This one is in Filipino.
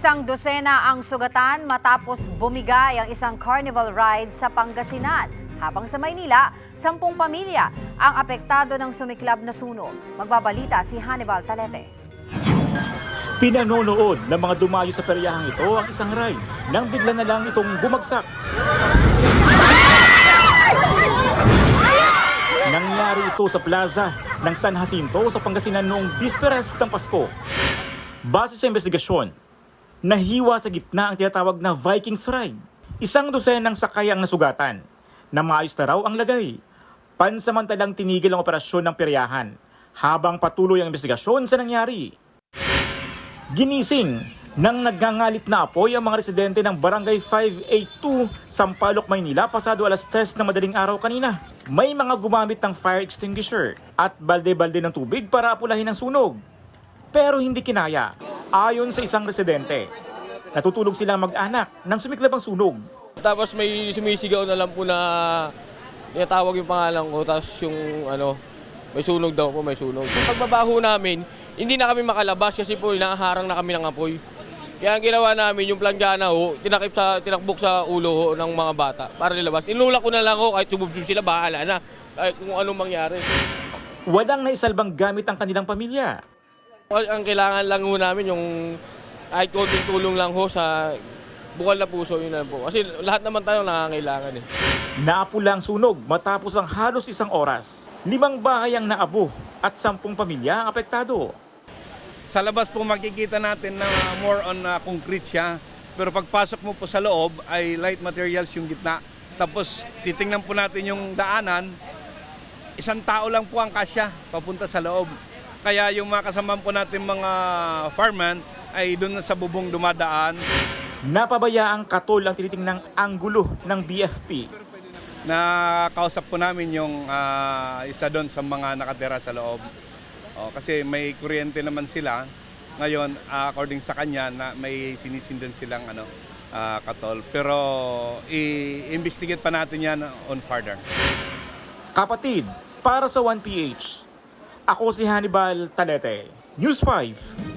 Isang dosena ang sugatan matapos bumigay ang isang carnival ride sa Pangasinan. Habang sa Maynila, 10 pamilya ang apektado ng sumiklab na sunog. Magbabalita si Hannibal Talete. Pinanonood ng mga dumayo sa peryahang ito ang isang ride nang bigla na lang itong bumagsak. Nangyari ito sa plaza ng San Jacinto sa Pangasinan noong bisperas ng Pasko. Base sa investigasyon, nahiwa sa gitna ang tinatawag na Vikings Ride. Isang dosenang sakay ang nasugatan na maayos na raw ang lagay. Pansamantalang tinigil ang operasyon ng peryahan habang patuloy ang investigasyon sa nangyari. Ginising nang nagngangalit na apoy ang mga residente ng Barangay 582, Sampaloc, Maynila pasado alas 3 ng madaling araw kanina. May mga gumamit ng fire extinguisher at balde-balde ng tubig para apulahin ang sunog. Pero hindi kinaya. Ayon sa isang residente, natutulog silang mag-anak nang sumiklab ang sunog. Tapos may sumisigaw na lang po na tinatawag yung pangalan ko, tapos yung may sunog daw po, may sunog. Pagbabaho namin, hindi na kami makalabas kasi po inaharang na kami ng apoy. Kaya ang ginawa namin, yung planggana ho, tinakbok sa ulo ho ng mga bata para nilabas. Tinulak ko na lang ho, kahit sububsub sila, bahala na kahit kung anong mangyari. Walang naisalbang gamit ang kanilang pamilya. Ang kailangan lang ho namin yung kahit konting tulong lang ho sa bukal na puso, yun na po. Kasi lahat naman tayo nangangailangan eh. Naapula ang sunog matapos ang halos 1 oras. 5 bahay ang naabo at 10 pamilya ang apektado. Sa labas po makikita natin na more on concrete siya. Pero pagpasok mo po sa loob ay light materials yung gitna. Tapos titingnan po natin yung daanan. 1 tao lang po ang kasya papunta sa loob. Kaya yung mga kasama po natin mga fireman ay doon sa bubong dumadaan. Napabayaang katol ang tinitingnang anggulo ng BFP. Nakausap po namin yung isa doon sa mga nakatira sa loob. Kasi may kuryente naman sila. Ngayon, according sa kanya, na may sinisindan silang katol. Pero i-investigate pa natin yan on further. Kapatid, para sa 1PH, ako si Hannibal Talete, News 5.